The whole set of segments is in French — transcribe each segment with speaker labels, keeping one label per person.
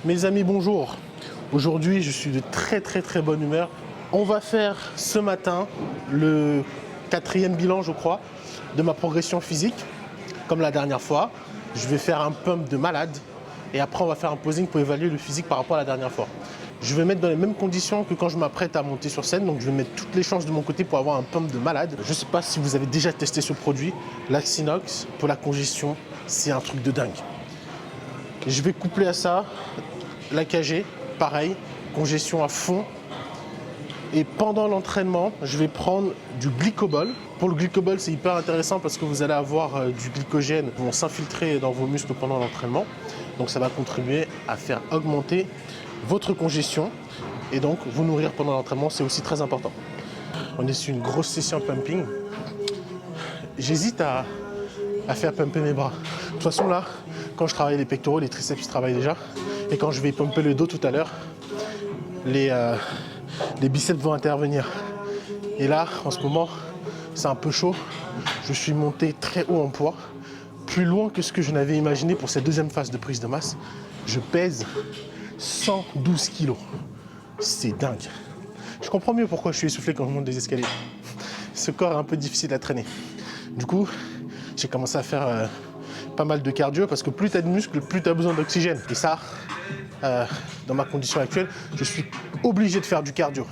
Speaker 1: Mes amis, bonjour. Aujourd'hui, je suis de très bonne humeur. On va faire ce matin le 4e bilan, je crois, de ma progression physique. Comme la dernière fois, je vais faire un pump de malade et après on va faire un posing pour évaluer le physique par rapport à la dernière fois. Je vais mettre dans les mêmes conditions que quand je m'apprête à monter sur scène, donc je vais mettre toutes les chances de mon côté pour avoir un pump de malade. Je ne sais pas si vous avez déjà testé ce produit, l'Axinox, pour la congestion, c'est un truc de dingue. Je vais coupler à ça l'AKG, pareil, congestion à fond. Et pendant l'entraînement, je vais prendre du glycobol. Pour le glycobol, c'est hyper intéressant parce que vous allez avoir du glycogène qui vont s'infiltrer dans vos muscles pendant l'entraînement. Donc ça va contribuer à faire augmenter votre congestion et donc vous nourrir pendant l'entraînement, c'est aussi très important. On est sur une grosse session pumping. J'hésite à faire pumper mes bras. De toute façon là, quand je travaille les pectoraux, les triceps travaillent déjà. Et quand je vais pumper le dos tout à l'heure, les biceps vont intervenir. Et là, en ce moment, c'est un peu chaud. Je suis monté très haut en poids, plus loin que ce que je n'avais imaginé pour cette deuxième phase de prise de masse. Je pèse 112 kilos. C'est dingue. Je comprends mieux pourquoi je suis essoufflé quand je monte des escaliers. Ce corps est un peu difficile à traîner. Du coup, j'ai commencé à faire pas mal de cardio parce que plus tu as de muscles, plus tu as besoin d'oxygène. Et ça, dans ma condition actuelle, je suis obligé de faire du cardio.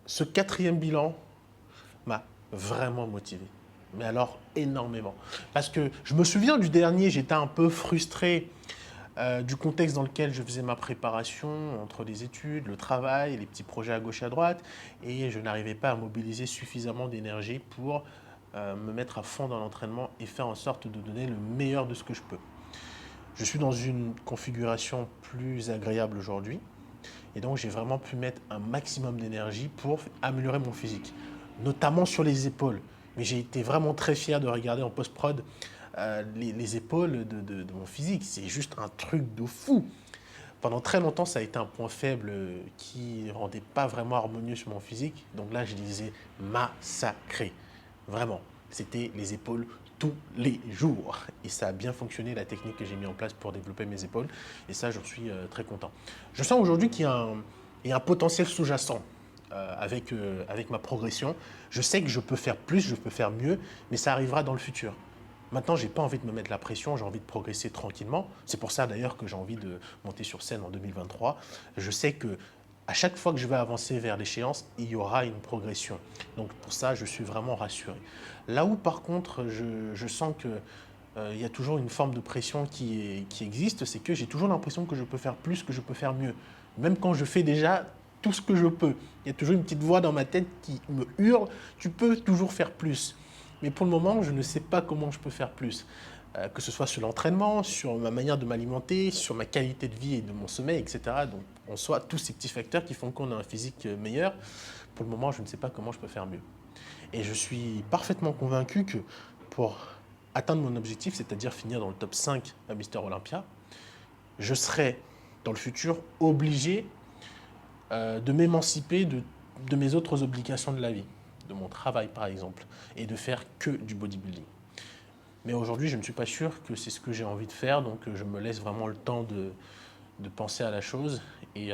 Speaker 1: Ce 4e bilan m'a vraiment motivé, mais alors énormément. Parce que je me souviens du dernier, j'étais un peu frustré du contexte dans lequel je faisais ma préparation entre les études, le travail, les petits projets à gauche et à droite, et je n'arrivais pas à mobiliser suffisamment d'énergie pour me mettre à fond dans l'entraînement et faire en sorte de donner le meilleur de ce que je peux. Je suis dans une configuration plus agréable aujourd'hui. Et donc, j'ai vraiment pu mettre un maximum d'énergie pour améliorer mon physique, notamment sur les épaules. Mais j'ai été vraiment très fier de regarder en post-prod les épaules de mon physique. C'est juste un truc de fou. Pendant très longtemps, ça a été un point faible qui ne rendait pas vraiment harmonieux sur mon physique. Donc là, je les ai massacrés. Vraiment, c'était les épaules tous les jours. Et ça a bien fonctionné, la technique que j'ai mis en place pour développer mes épaules. Et ça, j'en suis très content. Je sens aujourd'hui qu'il y a un potentiel sous-jacent avec ma progression. Je sais que je peux faire plus, je peux faire mieux, mais ça arrivera dans le futur. Maintenant, je n'ai pas envie de me mettre la pression, j'ai envie de progresser tranquillement. C'est pour ça d'ailleurs que j'ai envie de monter sur scène en 2023. Je sais que à chaque fois que je vais avancer vers l'échéance, il y aura une progression. Donc pour ça, je suis vraiment rassuré. Là où par contre, je sens qu'il y a toujours une forme de pression qui existe, c'est que j'ai toujours l'impression que je peux faire plus, que je peux faire mieux. Même quand je fais déjà tout ce que je peux. Il y a toujours une petite voix dans ma tête qui me hurle, tu peux toujours faire plus. Mais pour le moment, je ne sais pas comment je peux faire plus. que ce soit sur l'entraînement, sur ma manière de m'alimenter, sur ma qualité de vie et de mon sommeil, etc. Donc, en soi, tous ces petits facteurs qui font qu'on a un physique meilleur. Pour le moment, je ne sais pas comment je peux faire mieux. Et je suis parfaitement convaincu que pour atteindre mon objectif, c'est-à-dire finir dans le top 5 à Mister Olympia, je serai dans le futur obligé de m'émanciper de mes autres obligations de la vie, de mon travail par exemple, et de faire que du bodybuilding. Mais aujourd'hui, je ne suis pas sûr que c'est ce que j'ai envie de faire, donc je me laisse vraiment le temps de penser à la chose et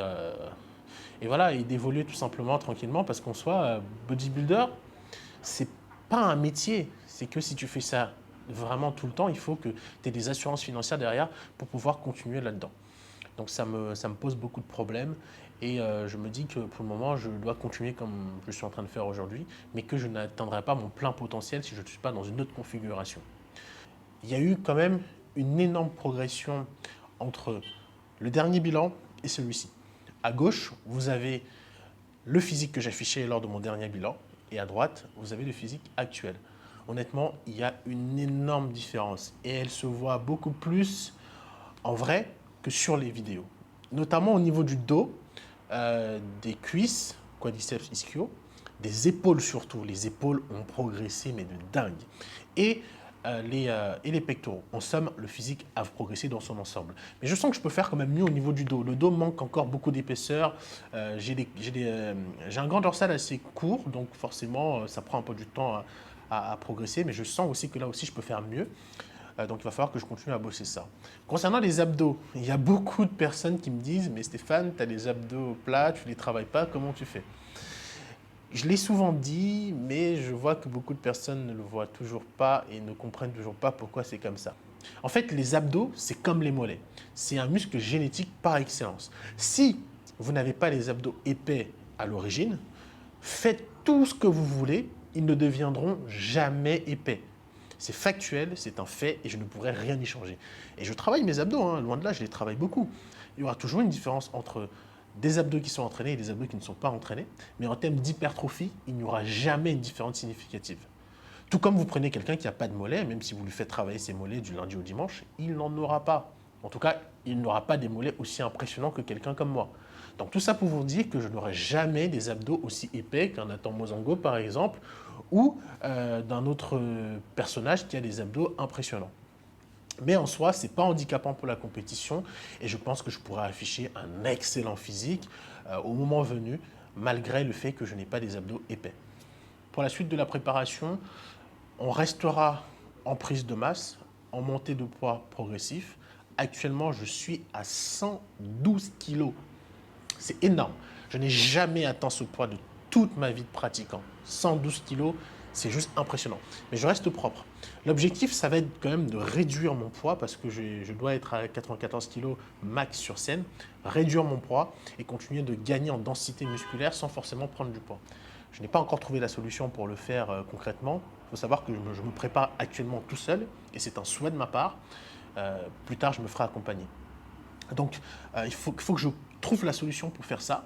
Speaker 1: voilà, et d'évoluer tout simplement tranquillement, parce qu'en soi, bodybuilder, c'est pas un métier, c'est que si tu fais ça vraiment tout le temps, il faut que tu aies des assurances financières derrière pour pouvoir continuer là-dedans. Donc ça me pose beaucoup de problèmes et je me dis que pour le moment, je dois continuer comme je suis en train de faire aujourd'hui, mais que je n'atteindrai pas mon plein potentiel si je ne suis pas dans une autre configuration. Il y a eu quand même une énorme progression entre le dernier bilan et celui-ci. À gauche, vous avez le physique que j'affichais lors de mon dernier bilan et à droite, vous avez le physique actuel. Honnêtement, il y a une énorme différence et elle se voit beaucoup plus en vrai que sur les vidéos. Notamment au niveau du dos, des cuisses, quadriceps ischio, des épaules surtout. Les épaules ont progressé, mais de dingue. Et les pectoraux. En somme, le physique a progressé dans son ensemble. Mais je sens que je peux faire quand même mieux au niveau du dos. Le dos manque encore beaucoup d'épaisseur. J'ai un grand dorsal assez court, donc forcément, ça prend un peu du temps à progresser. Mais je sens aussi que là aussi, je peux faire mieux. Donc il va falloir que je continue à bosser ça. Concernant les abdos, il y a beaucoup de personnes qui me disent « Mais Stéphane, tu as les abdos plats, tu ne les travailles pas, comment tu fais ?» Je l'ai souvent dit, mais je vois que beaucoup de personnes ne le voient toujours pas et ne comprennent toujours pas pourquoi c'est comme ça. En fait, les abdos, c'est comme les mollets. C'est un muscle génétique par excellence. Si vous n'avez pas les abdos épais à l'origine, faites tout ce que vous voulez, ils ne deviendront jamais épais. C'est factuel, c'est un fait et je ne pourrais rien y changer. Et je travaille mes abdos, hein, loin de là, je les travaille beaucoup. Il y aura toujours une différence entre des abdos qui sont entraînés et des abdos qui ne sont pas entraînés. Mais en termes d'hypertrophie, il n'y aura jamais une différence significative. Tout comme vous prenez quelqu'un qui n'a pas de mollets, même si vous lui faites travailler ses mollets du lundi au dimanche, il n'en aura pas. En tout cas, il n'aura pas des mollets aussi impressionnants que quelqu'un comme moi. Donc tout ça pour vous dire que je n'aurai jamais des abdos aussi épais qu'un Nathan Mozango par exemple, ou d'un autre personnage qui a des abdos impressionnants. Mais en soi, ce n'est pas handicapant pour la compétition et je pense que je pourrais afficher un excellent physique au moment venu, malgré le fait que je n'ai pas des abdos épais. Pour la suite de la préparation, on restera en prise de masse, en montée de poids progressif. Actuellement, je suis à 112 kg. C'est énorme. Je n'ai jamais atteint ce poids de toute ma vie de pratiquant. 112 kg, c'est juste impressionnant. Mais je reste propre. L'objectif, ça va être quand même de réduire mon poids parce que je dois être à 94 kg max sur scène, réduire mon poids et continuer de gagner en densité musculaire sans forcément prendre du poids. Je n'ai pas encore trouvé la solution pour le faire concrètement. Il faut savoir que je me prépare actuellement tout seul et c'est un souhait de ma part. Plus tard, je me ferai accompagner. Donc, il faut que je trouve la solution pour faire ça.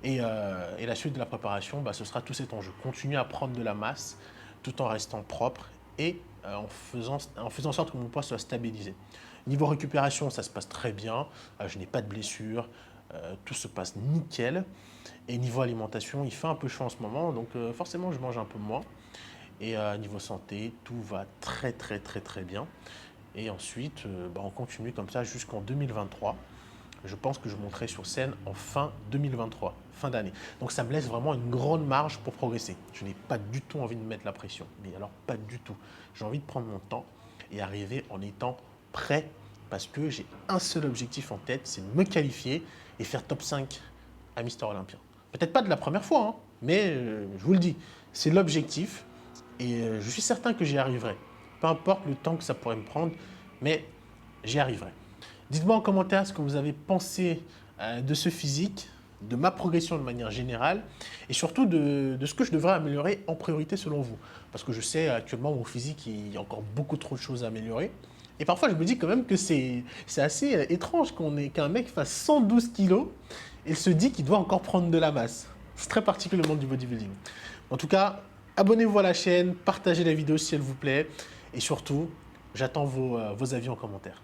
Speaker 1: Et la suite de la préparation, ce sera tout cet enjeu. Continuer à prendre de la masse tout en restant propre et en faisant en sorte que mon poids soit stabilisé. Niveau récupération, ça se passe très bien. Je n'ai pas de blessures. Tout se passe nickel. Et niveau alimentation, il fait un peu chaud en ce moment. Donc forcément, je mange un peu moins. Et niveau santé, tout va très bien. Et ensuite, on continue comme ça jusqu'en 2023. Je pense que je monterai sur scène en fin 2023, fin d'année. Donc ça me laisse vraiment une grande marge pour progresser. Je n'ai pas du tout envie de me mettre la pression, mais alors pas du tout. J'ai envie de prendre mon temps et arriver en étant prêt parce que j'ai un seul objectif en tête, c'est de me qualifier et faire top 5 à Mister Olympia. Peut-être pas de la première fois, hein, mais je vous le dis, c'est l'objectif et je suis certain que j'y arriverai. Peu importe le temps que ça pourrait me prendre, mais j'y arriverai. Dites-moi en commentaire ce que vous avez pensé de ce physique, de ma progression de manière générale et surtout de ce que je devrais améliorer en priorité selon vous. Parce que je sais actuellement mon physique, il y a encore beaucoup trop de choses à améliorer. Et parfois je me dis quand même que c'est assez étrange qu'un mec fasse 112 kilos et se dit qu'il doit encore prendre de la masse. C'est très particulier le monde du bodybuilding. En tout cas, abonnez-vous à la chaîne, partagez la vidéo si elle vous plaît et surtout, J'attends vos avis en commentaire.